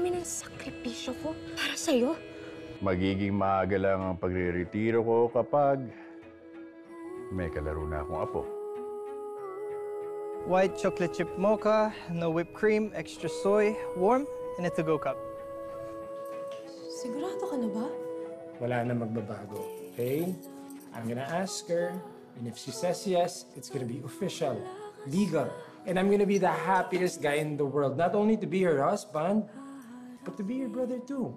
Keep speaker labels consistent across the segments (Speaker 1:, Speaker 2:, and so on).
Speaker 1: dami ng sakripisyo ko para sa'yo.
Speaker 2: Magiging maaga lang ang pagre-retiro ko kapag may kalaro na akong apo.
Speaker 3: White chocolate chip mocha, no whipped cream, extra soy, warm, in a to-go cup.
Speaker 1: Sigurado ka na ba?
Speaker 4: Wala na magbabago, okay? I'm gonna ask her, and if she says yes, it's gonna be official, legal. And I'm gonna be the happiest guy in the world. Not only to be her husband, but to be your brother too.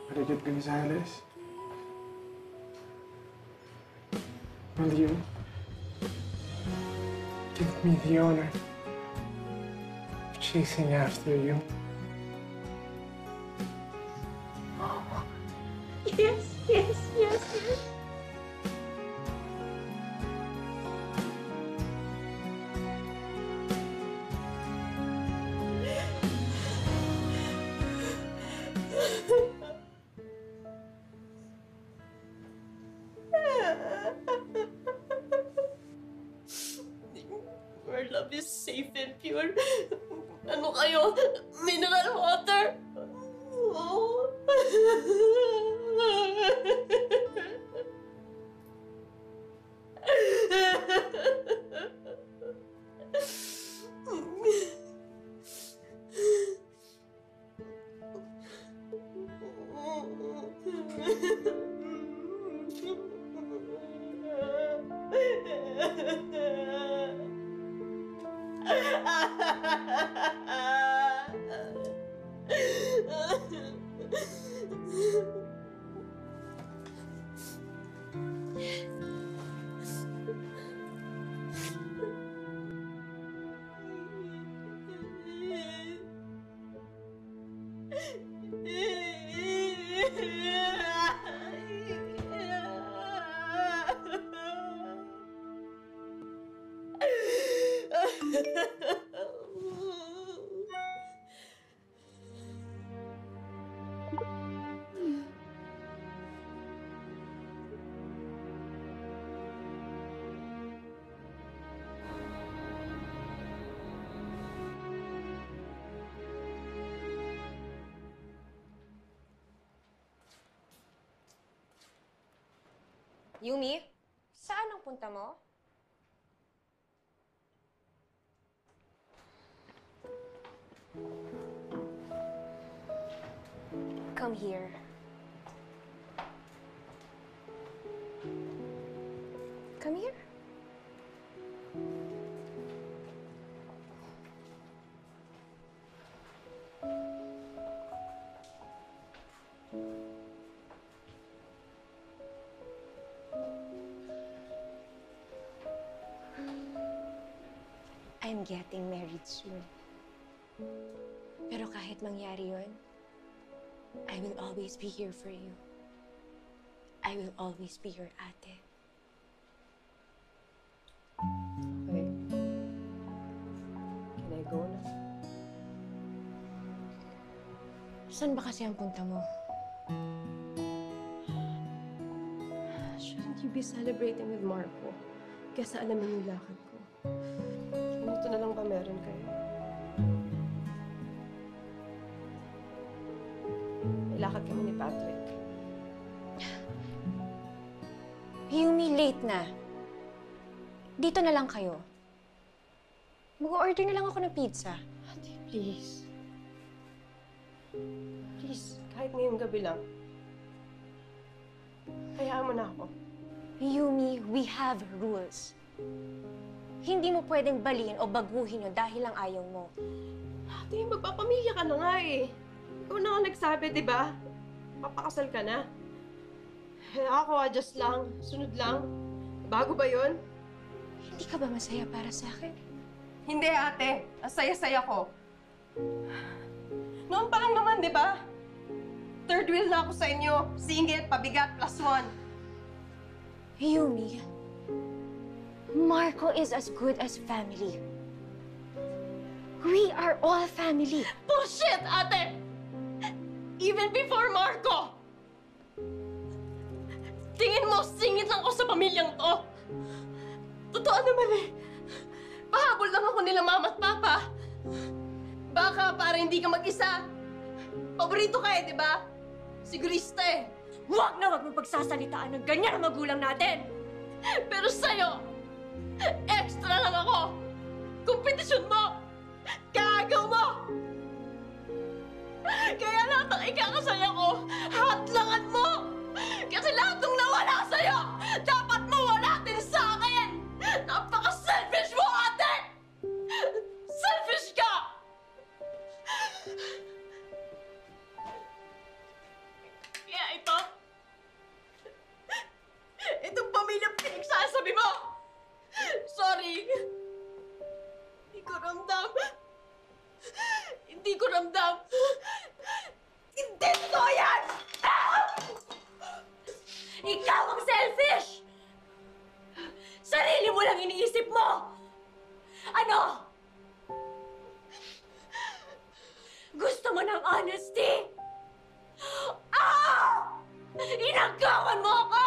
Speaker 5: Marikit ka ni Silas. Will you give me the honor of chasing after you?
Speaker 1: Yes, yes, yes, yes. Our love is safe and pure. Ano kayo? Mineral water? Oh.
Speaker 6: Yumi, saan ang punta mo? Come here. Come here. I'm getting married soon. Pero kahit mangyari yun, I will always be here for you. I will always be your ate.
Speaker 1: Okay. Can I go na?
Speaker 6: Saan ba kasi ang punta mo?
Speaker 1: Shouldn't you be celebrating with Marco? Kesa alamin yung lakad ko. Ganito na lang ba meron kayo? May lakad kami ni Patrick.
Speaker 6: Yumi, late na. Dito na lang kayo. Mag-order na lang ako ng pizza.
Speaker 1: Ate, please. Please, kahit ngayong gabi lang. Hayaan mo na ako.
Speaker 6: Yumi, we have rules. Hindi mo pwedeng baliin o baguhin yun dahil lang ayaw mo.
Speaker 1: Ate, magpapamilya ka na nga eh. Ikaw na nga nagsabi, di ba? Papakasal ka na. Ako, adjust lang. Sunod lang. Bago ba yun?
Speaker 6: Hindi ka ba masaya para sa akin?
Speaker 1: Hindi, ate. Ang saya-saya ko. Noon pa lang naman, di ba? Third wheel na ako sa inyo. Singit, pabigat, +1.
Speaker 6: Yumi, Marco is as good as family. We are all family.
Speaker 1: Bullshit, ate! Even before Marco! Tingin mo, singit lang ako sa pamilyang to. Totoo naman eh. Pahabol lang ako nila mama at papa. Baka para hindi ka mag-isa. Paborito ka di ba? Sigurista
Speaker 6: Huwag na huwag mong pagsasalitaan ng ganyan ang magulang natin!
Speaker 1: Pero sa'yo, extra lang ako. Kompetisyon mo. Kaagaw mo. Kaya lahat ng ikakasaya ko, hatlangan mo. Kasi lahat ng nawala sa'yo, dapat mawala din sa akin. Napaka-selfish mo, ate! Selfish ka! Kaya itong pamilya pinagsasabi mo! Sorry! Hindi ko ramdam! Hindi ko ramdam! Hindi totoo yan!
Speaker 6: Ikaw ang selfish! Sarili mo lang iniisip mo! Ano? Gusto mo ng honesty? Ah! Inagawan mo ako!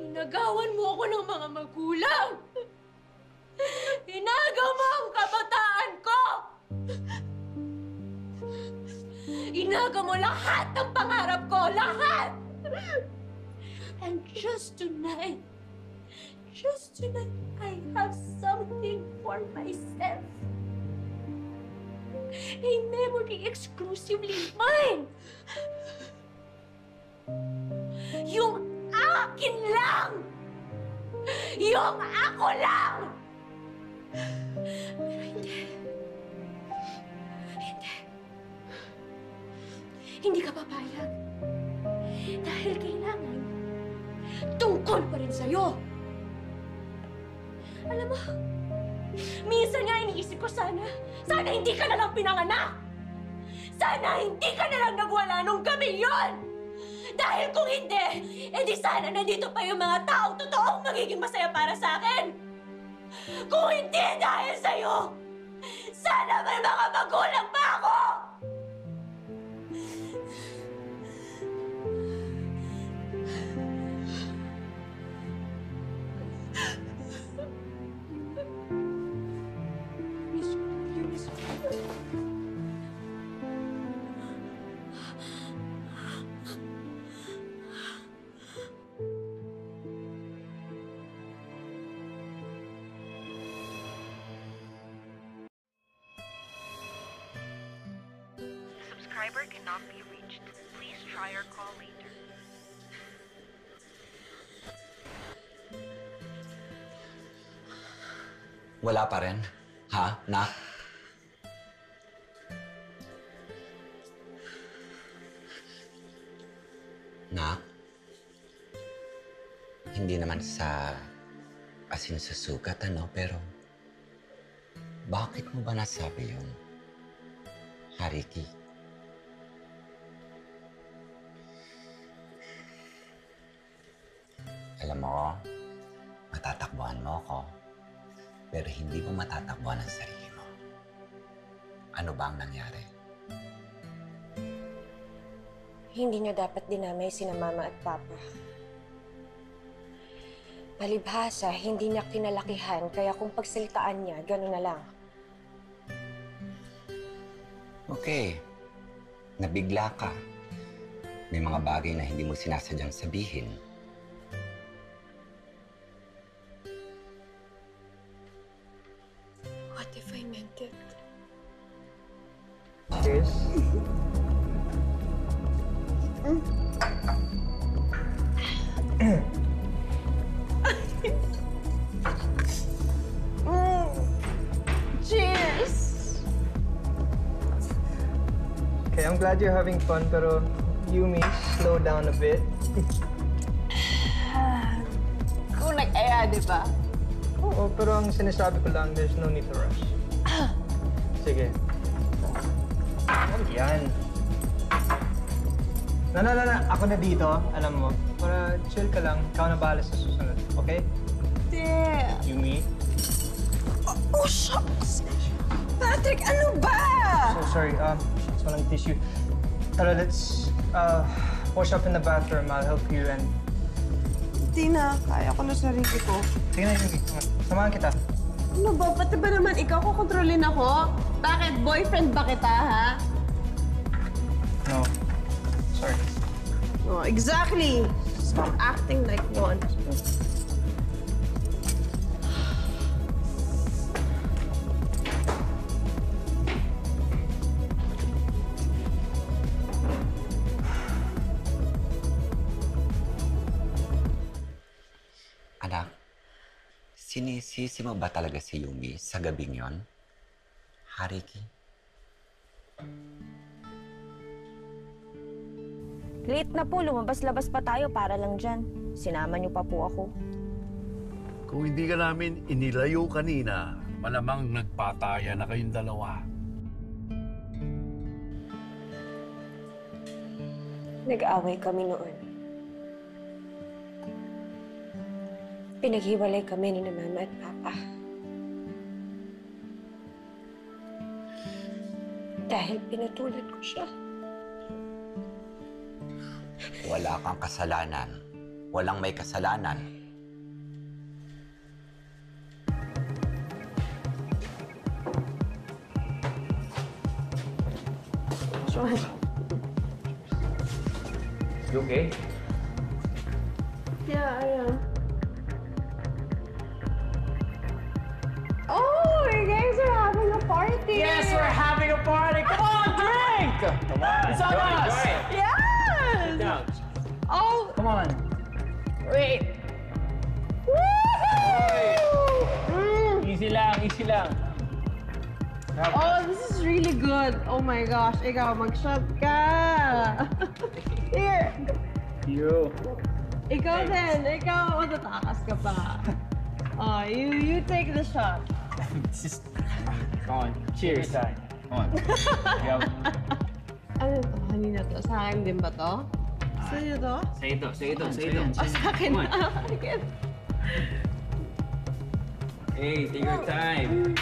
Speaker 6: Inagawan mo ako ng mga magulang! Inagaw mo ang kabataan ko! Inagaw mo lahat ng pangarap ko! Lahat! And just tonight, I have something for myself. A memory exclusively mine. Yung akin lang! Yung ako lang! Pero hindi. Hindi ka papayag. Dahil kailangan, tungkol pa rin sa'yo. Alam mo, minsan nga iniisip ko sana hindi ka na lang pinanganak! Sana hindi ka na lang nagwala nung gabi yun! Dahil kung hindi, edi sana nandito pa yung mga taong totoong magiging masaya para sa akin! Kung hindi dahil sa'yo, sana may mga magulang pa ako!
Speaker 7: Subscriber cannot be reached. Please try your call later.
Speaker 8: Wala pa rin? Ha, Nak? Nak? Hindi naman sa asin sa sugat, ano? Pero bakit mo ba nasabi yung Hariki? Alam mo, matatakbuhan mo ako, pero hindi mo matatakbuhan ang sarili mo. Ano ba ang nangyari?
Speaker 6: Hindi niyo dapat dinamay sina Mama at Papa. Palibhasa, hindi niya kinalakihan, kaya kung pagsalitaan niya, gano'n na lang.
Speaker 8: Okay. Nabigla ka. May mga bagay na hindi mo sinasadyang sabihin.
Speaker 6: What if I meant it?
Speaker 3: Cheers.
Speaker 1: Cheers!
Speaker 3: Okay, I'm glad you're having fun, pero Yumi, slow down a bit.
Speaker 1: Kung nag-aya, di ba?
Speaker 3: Oo, pero ang sinasabi ko lang, there's no need to rush. Sige. Ano yan? Na, ako na dito, alam mo. Para chill ka lang, ikaw na bahala sa susunod, okay?
Speaker 1: Damn!
Speaker 3: Yumi?
Speaker 1: Oh, shucks! Patrick, ano ba?
Speaker 3: So sorry, just walang tissue. Tara, let's wash up in the bathroom. I'll help you and...
Speaker 1: Hindi na. Kaya ko na sarili ko.
Speaker 3: Sige na, Yumi. Samahan kita.
Speaker 1: Ano ba? Pati ba naman ikaw? Kukontrol kontrolin ako? Bakit? Boyfriend ba kita, ha?
Speaker 3: No. Sorry.
Speaker 1: Oh, exactly. Stop acting like one.
Speaker 8: Anak, sinisisi mo ba talaga si Yumi sa gabing yon? Hariki?
Speaker 6: Late na po, lumabas-labas pa tayo para lang dyan. Sinama niyo pa po ako.
Speaker 9: Kung hindi ka namin inilayo kanina, malamang nagpataya na kayong dalawa.
Speaker 6: Nag-away kami noon. Pinaghiwalay kami ni Mama at Papa. Dahil pinutulan ko siya.
Speaker 8: Wala kang kasalanan. Walang may kasalanan.
Speaker 1: Sean.
Speaker 3: You okay?
Speaker 1: Yeah, I am. Oh, you guys are having a party!
Speaker 3: Yes, we're having a party! Come on, drink! Come on,
Speaker 4: It's on us.
Speaker 3: enjoy it.
Speaker 1: Yes!
Speaker 3: Down.
Speaker 1: Oh,
Speaker 3: Come on.
Speaker 1: wait.
Speaker 3: Easy lang, easy lang.
Speaker 1: Oh, this is really good. Oh my gosh, ikaw, mag-shot ka. Here.
Speaker 3: You.
Speaker 1: Ikaw din. Ikaw, matatakas ka pa. Oh, you take the shot.
Speaker 3: Come on, cheers. Come on. Yep.
Speaker 1: Ano to? Kanina to? Sa akin din ba to? Sa'yo to?
Speaker 3: Say ito, say ito, say ito.
Speaker 1: Oh, sa akin
Speaker 3: Come on.
Speaker 1: na. Bakit?
Speaker 3: Hey, take your time.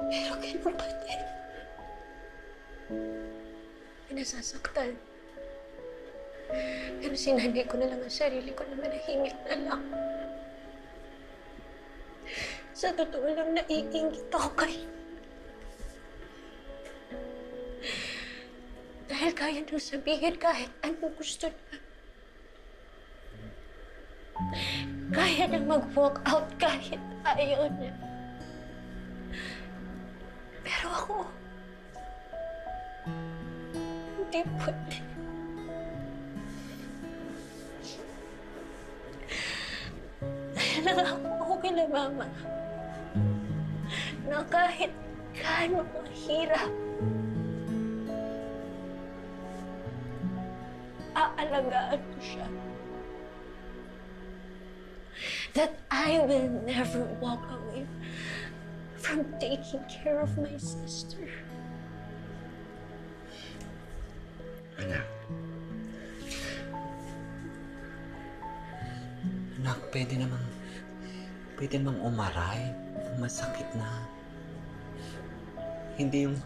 Speaker 6: Pero gano'n pa din. Pinasasaktan. Pero sinanay ko na lang ang sarili ko na manahimik na lang. Sa totoo lang, naiingit ako kay... Dahil kaya nang sabihin kahit anong gusto niya. Kaya nang mag-walk out kahit ayaw niya. Pero ako, hindi pwede. Dahil nangako ako kila Mama na kahit gaano mahirap, aalagaan ko siya. That I will never walk away from taking care of my sister.
Speaker 8: Anak. Anak, pwede namang umaray. Masakit na. Hindi yung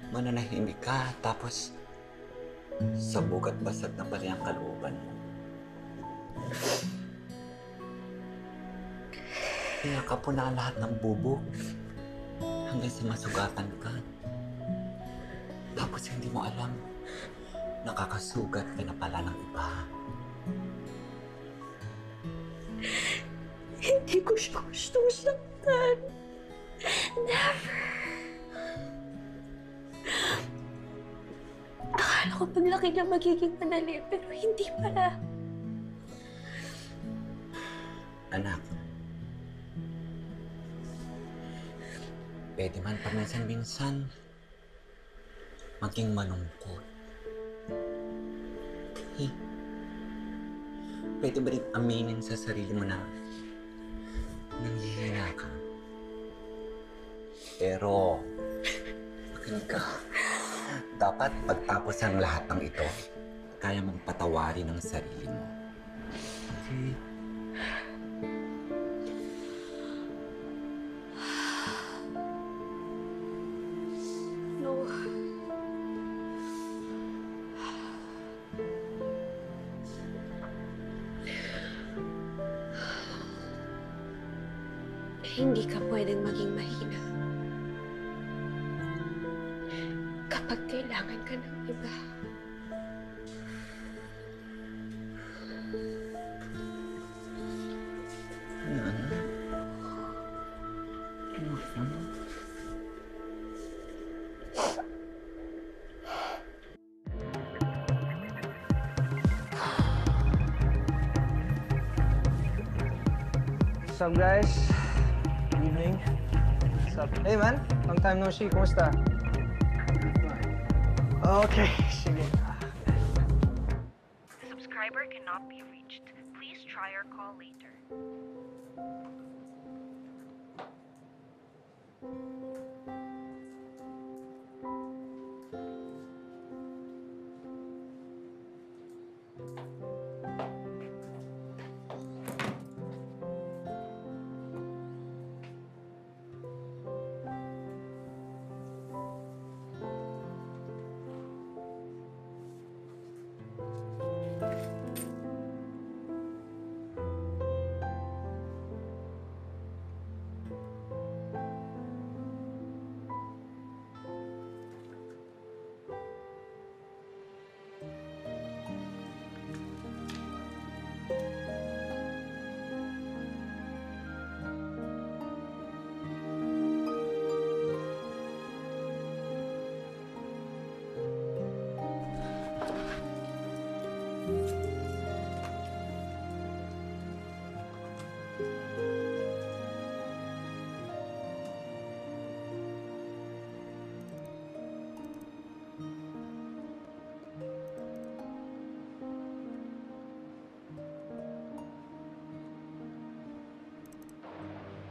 Speaker 8: mananahimik ka, tapos sabog at basag na pala ang kalooban mo. Kaya ka po na lahat ng bubog hanggang sa masugatan ka. Tapos hindi mo alam, nakakasugat ka na pala ng iba.
Speaker 6: Hindi ko siya gustong saktan. Never. Akala ko paglaki na magiging madali, pero hindi pala.
Speaker 8: Anak, pwede man paminsan-minsan maging malungkot. Pwede ba rin aminin sa sarili mo na nanghihina ka? Pero, makinig ka. Dapat pagtapos ang lahat ng ito, kaya mong patawarin ang sarili mo. Okay?
Speaker 6: No. Hindi ka pwedeng maging mahina. Kapag kailangan ka ng iba.
Speaker 3: What's up, guys? Good evening. What's up? Hey, man. Long time no see. Kumusta? Okay, sige.
Speaker 7: The subscriber cannot be reached. Please try or call later.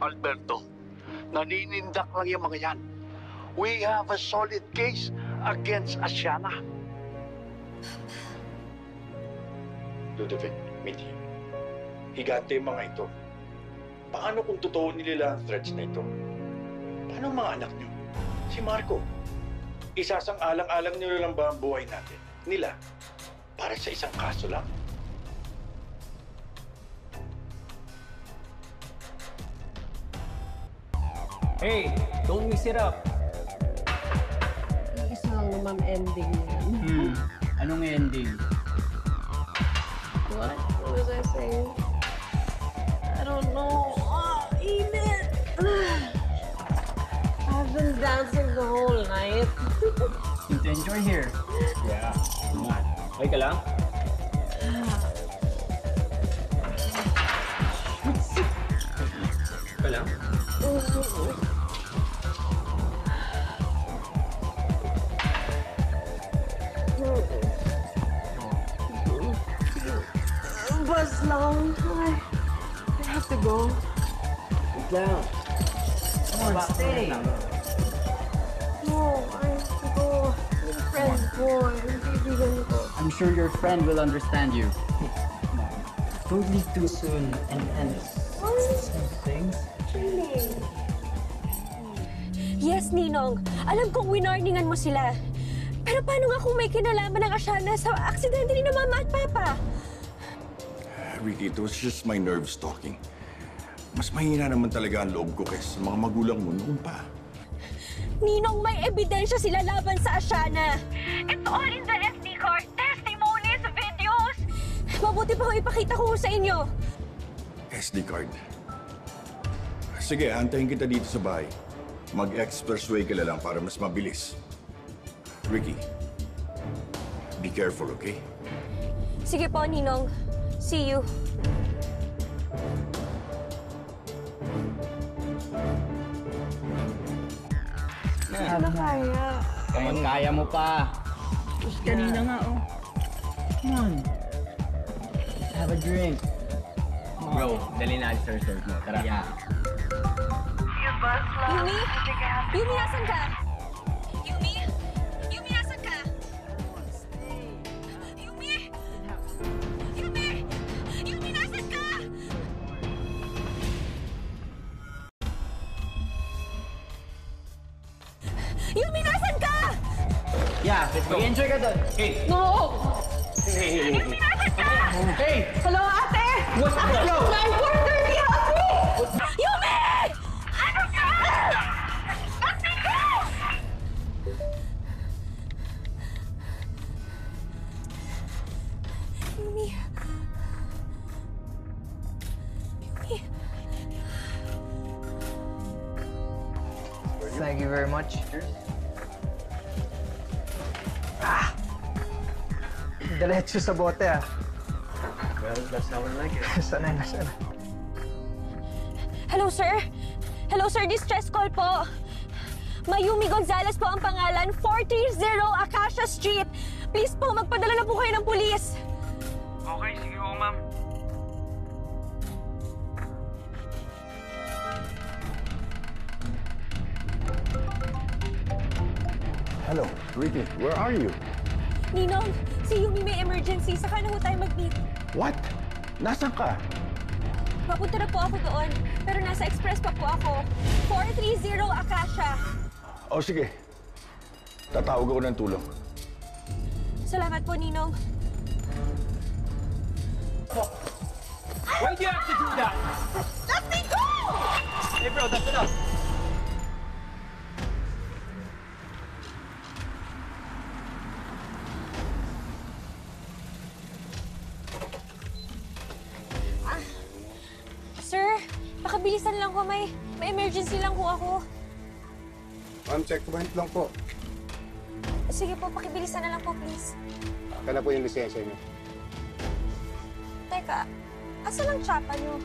Speaker 9: Alberto, naninindak lang yung mga yan. We have a solid case against Asiana.
Speaker 2: Ludovic, Mitty, higante yung mga ito. Paano kung totoo nila ang threats na ito? Paano ang mga anak niyo? Si Marco, isasang-alang-alang nila lang ba ang buhay natin? Nila? Para sa isang kaso lang?
Speaker 3: Hey, don't mix it up.
Speaker 1: Isang naman ending yan.
Speaker 3: Anong ending?
Speaker 1: What? What was I saying? I don't know. Oh, init! I've been dancing the whole night.
Speaker 3: You to enjoy here. Yeah. Come on. Okay ka lang? Ka lang?
Speaker 1: Bus lang. I have to go.
Speaker 3: Wait lang. Come on, stay.
Speaker 1: No, I have to go. Yung friend ko, yung kaibigan ko.
Speaker 3: I'm sure your friend will understand you. Don't leave too soon and some things.
Speaker 6: Yes, Ninong. Alam kong winarningan mo sila. Pero paano nga kung may kinalaman ng Asiana sa aksidente ni na Mama at Papa?
Speaker 2: Ricky, it was just my nerves talking. Mas mahina naman talaga ang loob ko kaysa sa mga magulang mo noon pa.
Speaker 6: Ninong, may ebidensya sila laban sa Asiana. It's all in the SD card. Testimonies, videos. Mabuti pa kung ipakita ko sa inyo.
Speaker 2: SD card. Sige, antayin kita dito sa bahay. Mag-expressway ka lang para mas mabilis. Ricky, be careful, okay?
Speaker 6: Sige po, Ninong. See you.
Speaker 1: Ano kaya?
Speaker 3: Kaya mo pa. Kanina nga, oh. Come on. Have a drink. Bro, dali na sa resort mo. Tara. Yeah.
Speaker 6: Yumi? Yumi, nasan ka? Yumi? Yumi, nasan ka?
Speaker 3: Yeah, let's go. Enjoy ka doon. Hey!
Speaker 1: No!
Speaker 3: Hey!
Speaker 1: Hello, ate!
Speaker 3: What's up?
Speaker 1: My partner, help me! Yumi! Ano ka? Let me go!
Speaker 6: Yumi. Yumi.
Speaker 3: Thank you very much.
Speaker 5: Diretso sa bote, ah.
Speaker 3: Well, that's how I like it.
Speaker 5: Sanay na sana.
Speaker 6: Hello, sir. Hello, sir. Distress call po. Mayumi Gonzalez po ang pangalan. 430 Acacia Street. Please po, magpadala na po kayo ng pulis.
Speaker 10: Okay, sige po, ma'am.
Speaker 2: Hello, Ricky. Where are you?
Speaker 6: Ninong, si Yumi may emergency. Saka na ho tayo mag-meet.
Speaker 2: What? Nasaan ka?
Speaker 6: Papunta na po ako doon. Pero nasa express pa po ako. 430 Acacia.
Speaker 2: O sige. Tatawag ako ng tulong.
Speaker 6: Salamat po, Ninong.
Speaker 3: Why do you have to do that?
Speaker 1: Let me go!
Speaker 3: Hey bro, that's enough.
Speaker 6: Sir, pakabilisan lang ko. May emergency lang ho ako.
Speaker 11: Ma'am, checkpoint lang po.
Speaker 6: Sige po, pakibilisan na lang po, please.
Speaker 11: Aka na po yung lisensya niyo.
Speaker 6: Teka, asan ang tsapa niyo?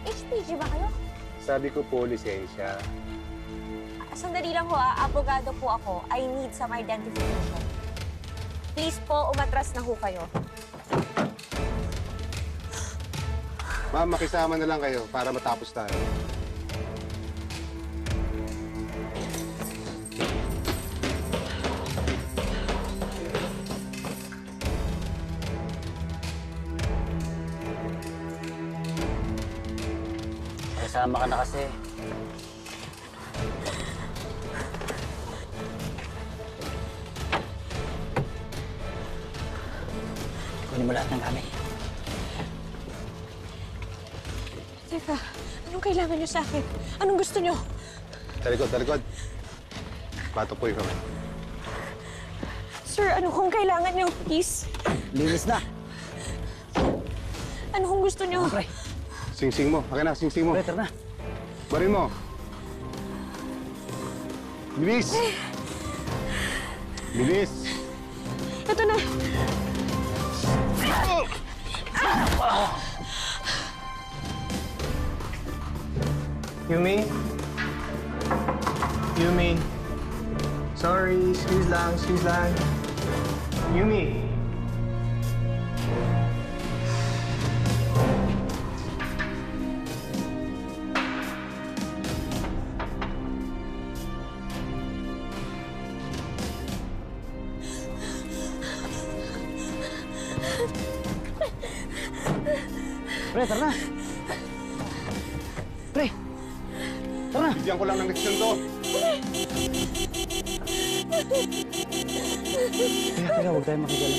Speaker 6: HPG ba kayo?
Speaker 11: Sabi ko po, lisensya.
Speaker 6: Sandali lang ho, abogado po ako. I need some identification. Please po, umatras na ho kayo.
Speaker 11: Ma'am, makisama na lang kayo para matapos tayo.
Speaker 3: Kasama ka na kasi. Kunin mo lahat ng gamit.
Speaker 6: Teka, anong kailangan niyo sa akin? Anong gusto niyo?
Speaker 11: Talikod, talikod. Patukoy kami.
Speaker 6: Sir, ano kung kailangan niyo? Please.
Speaker 3: Linis na.
Speaker 6: Ano kung gusto niyo?
Speaker 3: Pre,
Speaker 11: Sing-sing mo. Akin na, sing-sing mo.
Speaker 3: pre, tara na.
Speaker 11: Barin mo. Bilis! Bilis!
Speaker 6: Ito na.
Speaker 5: Yumi? Yumi? Sorry, excuse lang, excuse lang. Yumi?
Speaker 3: Pre, tara na. Pre, tara na.
Speaker 11: Bigyan ko lang ng leksyon to.
Speaker 3: Teka, huwag tayo makigala.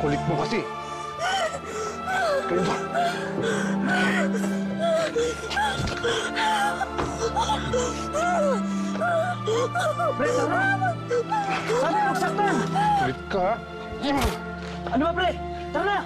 Speaker 11: Kulit mo kasi. Kaya ba?
Speaker 3: Pre, tara na. Sabi mo, saktan.
Speaker 11: Kulit ka?
Speaker 3: Ano ba, pre? Tara na.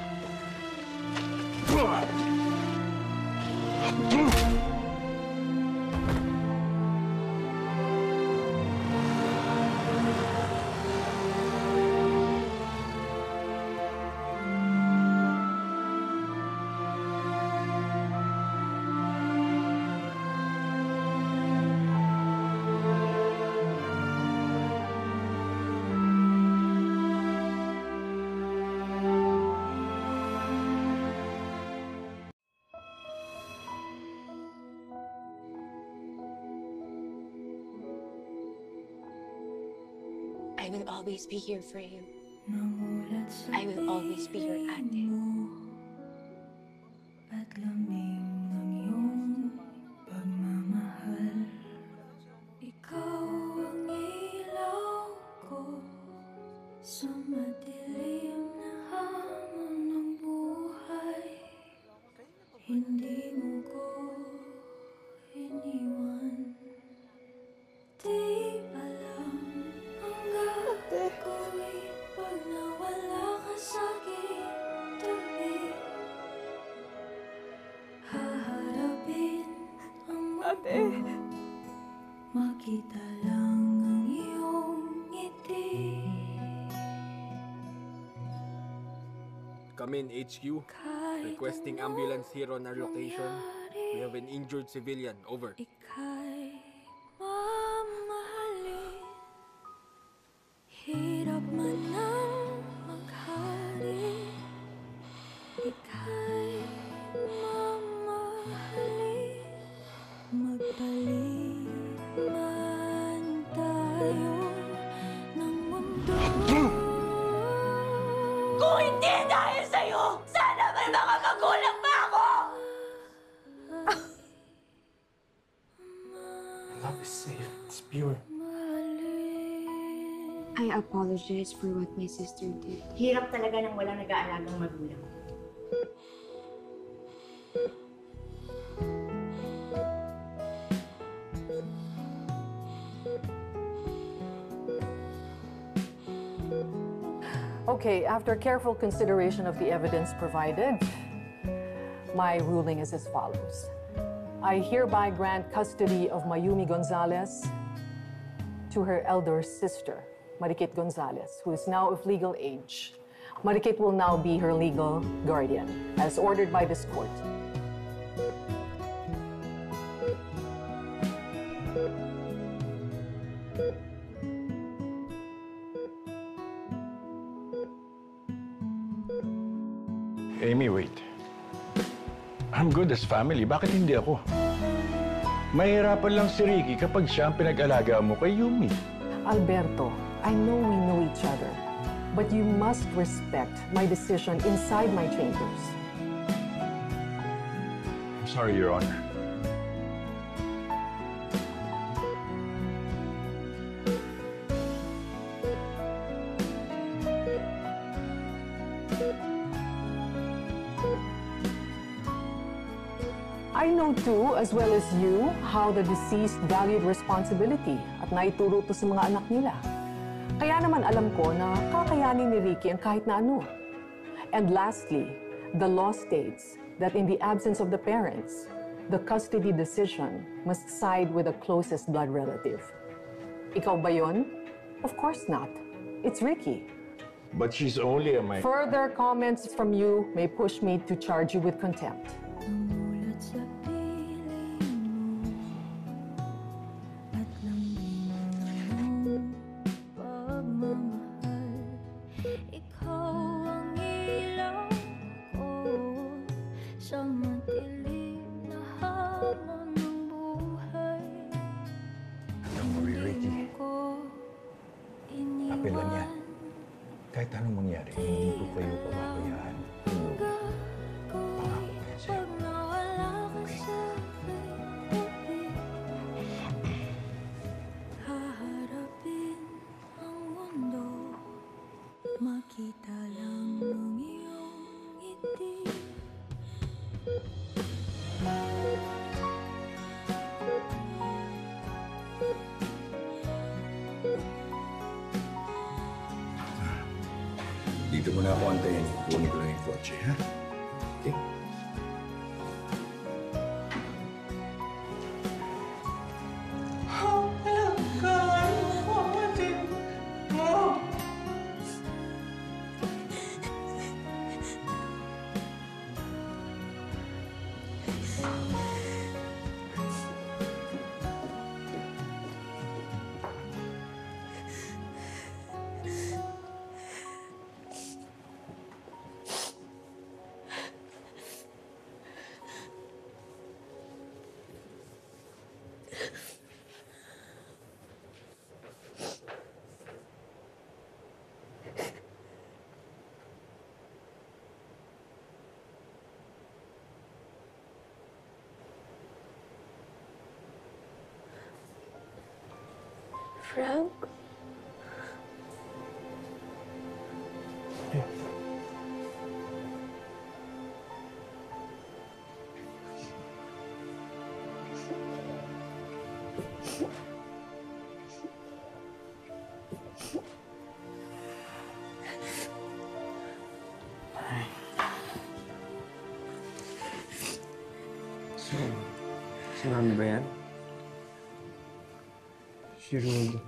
Speaker 6: I will always be here for you. I will always be your ate.
Speaker 12: At lamig ng iyong pagmamahal. Ikaw ang ilaw ko sa madilim na hamon ng buhay. Hindi mo ko iniwan. Di alam ang gagawin pag nawala ka sa'king tabi. Haharapin ang mundo, makita lang ang iyong ngiti.
Speaker 13: Come in, HQ. Requesting ambulance here on our location. We have an injured civilian. Over.
Speaker 12: Ika'y mamahalin. Hirap man ang maghari. Ika'y mamahalin. Magpaliman tayo ng mundo.
Speaker 6: Kung hindi dahil sa'yo, sana may mga magulang pa ako!
Speaker 4: Love is safe. It's pure.
Speaker 14: I apologize for what my sister did.
Speaker 15: Hirap talaga nang walang nag-aalagang magulang.
Speaker 16: Okay, after careful consideration of the evidence provided, my ruling is as follows. I hereby grant custody of Mayumi Gonzalez to her elder sister, Marikit Gonzalez, who is now of legal age. Marikit will now be her legal guardian, as ordered by this court.
Speaker 2: Amy, wait. I'm good as family. Bakit hindi ako? Mahirapan lang si Ricky kapag siya ang pinag-alaga mo kay Yumi.
Speaker 16: Alberto, I know we know each other, but you must respect my decision inside my chambers.
Speaker 2: I'm sorry, Your Honor.
Speaker 16: I know too, as well as you, how the deceased valued responsibility at naituro to sa mga anak nila. Kaya naman alam ko na kakayanin ni Ricky ang kahit na ano. And lastly, the law states that in the absence of the parents, the custody decision must side with the closest blood relative. Ikaw ba yun? Of course not. It's Ricky.
Speaker 2: But she's only a minor.
Speaker 16: Further comments from you may push me to charge you with contempt.
Speaker 12: Namulat sa piling mo at lambing ng pagmamahal. Ikaw ang ilaw ko sa madilim na hamon ng buhay.
Speaker 2: Don't worry, Ricky. Apil lang yan. Kahit anong mangyari, hindi ko kayo pababayaan. Pangako ko yan sa'yo.
Speaker 12: Haharapin ang mundo, makita lang ang iyong ngiti.
Speaker 2: Dito mo na ako antayin. Kunin ko lang yung kotse, ha? Okay?
Speaker 6: Frank?
Speaker 5: So, si Mami ba yan? She ruled.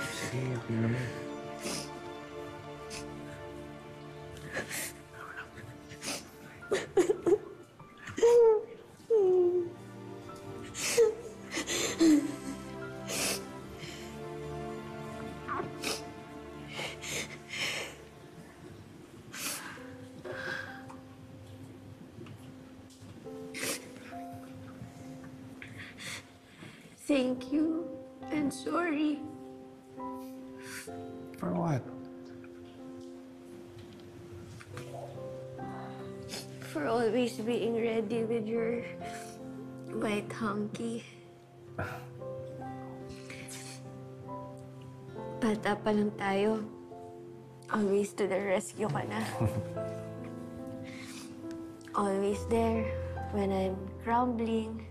Speaker 5: Sige, okay naman.
Speaker 6: Thank you and sorry
Speaker 5: For what?
Speaker 6: for always being ready with your white hunky. Bata pa lang tayo. Always to the rescue ka na. Always there when I'm crumbling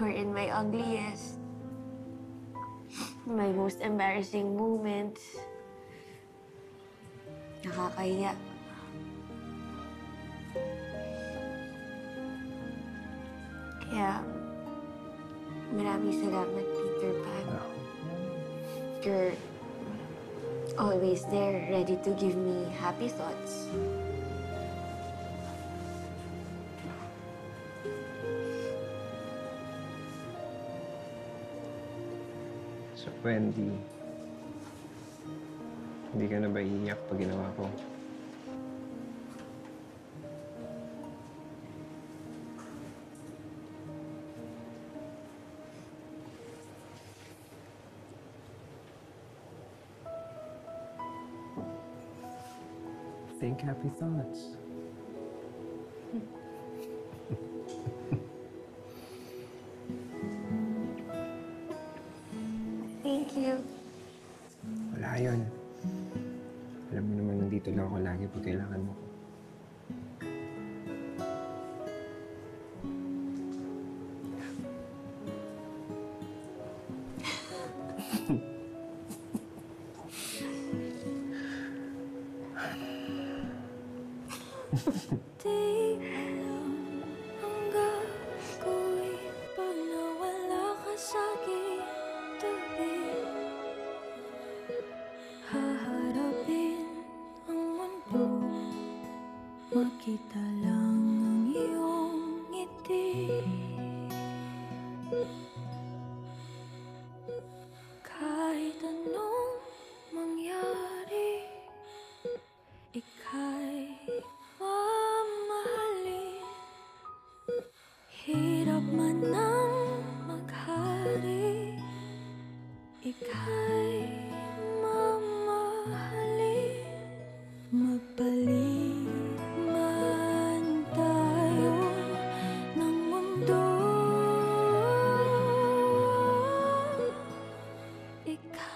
Speaker 6: or in my ugliest, my most embarrassing moments. Nakakahiya. Kaya, maraming salamat, Peter Pan. You're always there, ready to give me happy thoughts.
Speaker 5: So, Wendy, hindi ka na ba iiyak pag ginawa ko? Think happy thoughts.
Speaker 6: Thank you.
Speaker 5: Wala yun. Alam mo naman, nandito lang ako lagi pag kailangan mo ko.
Speaker 12: Di alam ang gagawin pag nawala ka sa'king tabi. Haharapin ang mundo, makita lang ang iyong ngiti. Kahit anong mangyari, ika'y mamahalin. Hirap man ang maghari, ika'y mamahalin. Magpalit man tayo ng mundo, ika'y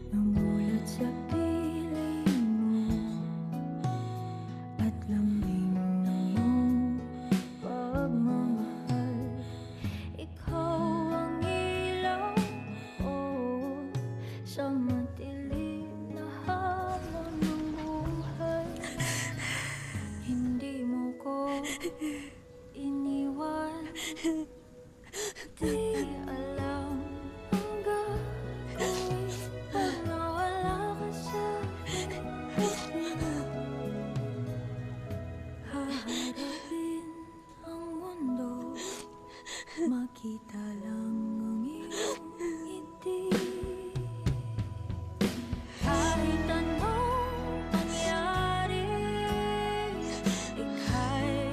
Speaker 12: namulat sa piling mo at lambing ng iyong pagmamahal. Ikaw ang ilaw ko sa madilim na hamon ng buhay. Hindi mo ko iniwan. Di alam ang gagawin pag nawala ka sa akin. Haharapin ang mundo, makita lang ang iyong ngiti. Kahit anong mangyari, ika'y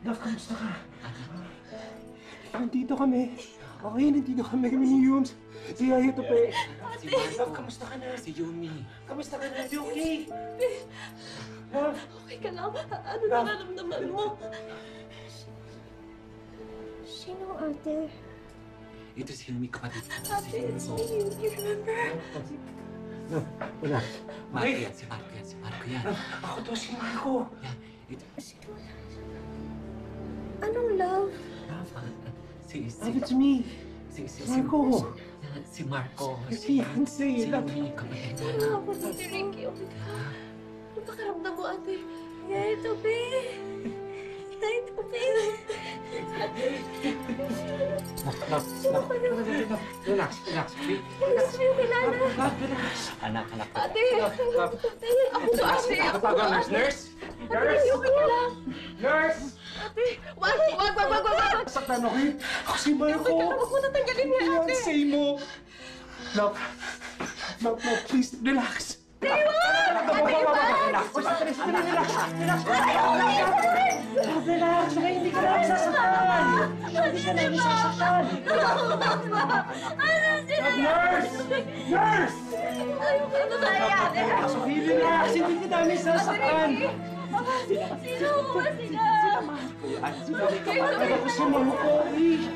Speaker 4: Love, kamusta ka? Nandito kami. Okay, nandito kami ni Yums. Si Yaya to pe. Love, kamusta ka na?
Speaker 8: Si Yumi.
Speaker 4: Kamusta ka na? You okay? Love.
Speaker 6: Okay ka lang? Ano nararamdaman mo?
Speaker 14: Sino, ate?
Speaker 8: Ito si Yumi, kapatid ko.
Speaker 6: Ate, it's me. You remember?
Speaker 4: Wala.
Speaker 8: Marco yan, si Marco yan, si Marco yan.
Speaker 4: Ako to, si Marco.
Speaker 8: Yan, ito.
Speaker 14: Anong love?
Speaker 8: Si
Speaker 4: Love, it's me. Marco.
Speaker 8: Si Marco.
Speaker 4: Si Yancy.
Speaker 8: Si Yumi, kapatid ko.
Speaker 6: Ano ako si Ricky? Okay ka? Ano ba karamdam mo, ate? Yaya, ito, be. Yaya, ito, be.
Speaker 4: Relax, relax.
Speaker 6: Relax mo yung kilala.
Speaker 8: Anak.
Speaker 6: Ate! Ako to, ate! Ako to,
Speaker 4: Nurse!
Speaker 6: Ate, okay ka lang?
Speaker 4: Nurse!
Speaker 6: Ate! Wag!
Speaker 4: Saktan ako eh. Ako si Marco.
Speaker 6: Huwag mo natanggalin niya, ate!
Speaker 4: Say mo. Love, please, relax.
Speaker 6: Ate, wag!
Speaker 4: Relax. Relax. Hindi ka lang sasaktan. Hindi ka lang sasaktan. Nurse! Nurse!
Speaker 6: Ano tayo, ate?
Speaker 4: Relax. Hindi ka namin sasaktan.
Speaker 6: Sino?
Speaker 4: Ako si Marco.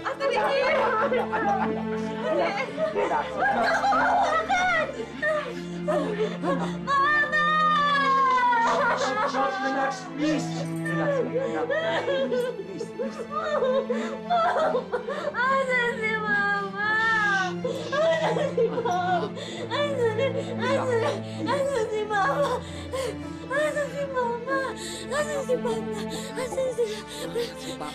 Speaker 6: Ate, Ricky!
Speaker 4: Relax.
Speaker 6: Mama!
Speaker 4: Relax, please.
Speaker 6: Asan si Mama? Asan si Mama? Asan si Mama? Asan si Mama? Asan si Papa? Asan si Papa?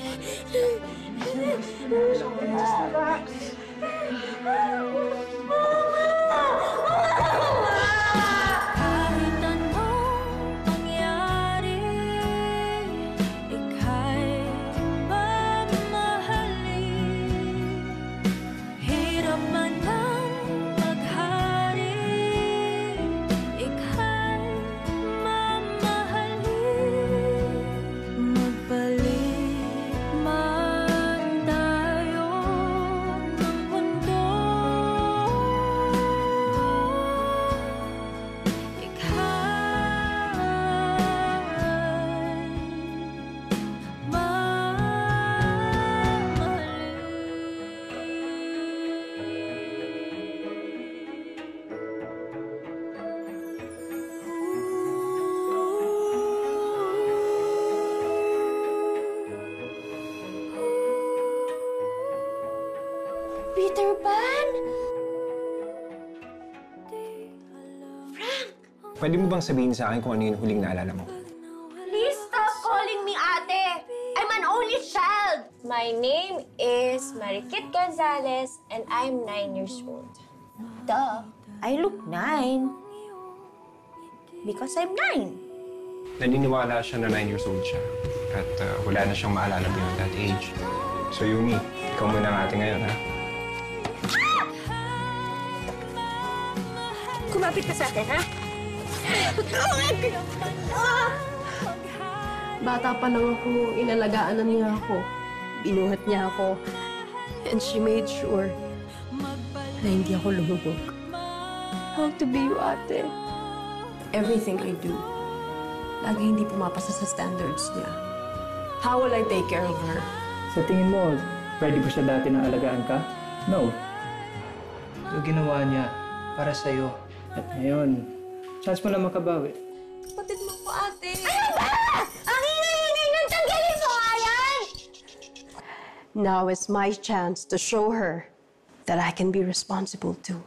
Speaker 4: Relax.
Speaker 12: Kahit anong mangyari, ika'y mamahalin. Hirap man ang maghari, ika'y mamahalin. Magbalik man tayo ng mundo,
Speaker 6: Peter Pan!
Speaker 5: Pwede mo bang sabihin sa akin kung ano yung huling naalala mo?
Speaker 6: Please stop calling me ate! I'm an only child! My name is Marikit Gonzalez and I'm 9 years old. Duh, I look 9. Because I'm 9.
Speaker 5: Naniniwala siya na 9 years old siya. At wala na siyang maalala beyond that age. So Yumi, ikaw muna ang ate ngayon, ha?
Speaker 6: Kumapit ka sa akin, ha?
Speaker 17: Bata pa lang ako, inalagaan na niya ako. Binuhat niya ako. And she made sure na hindi ako lumubog. How to be you, ate. Everything I do, lagi hindi pumapasa sa standards niya. How will I take care of her?
Speaker 18: Sa tingin mo, pwede ba siya dati na alagaan ka? No. So ginawa niya para sa'yo. At ngayon, chance mo lang makabawi.
Speaker 6: Kapatid mo ko, ate. Ano ba? Ang ingay-ingay ng tanggalin mo, ayan!
Speaker 17: Now is my chance to show her that I can be responsible too.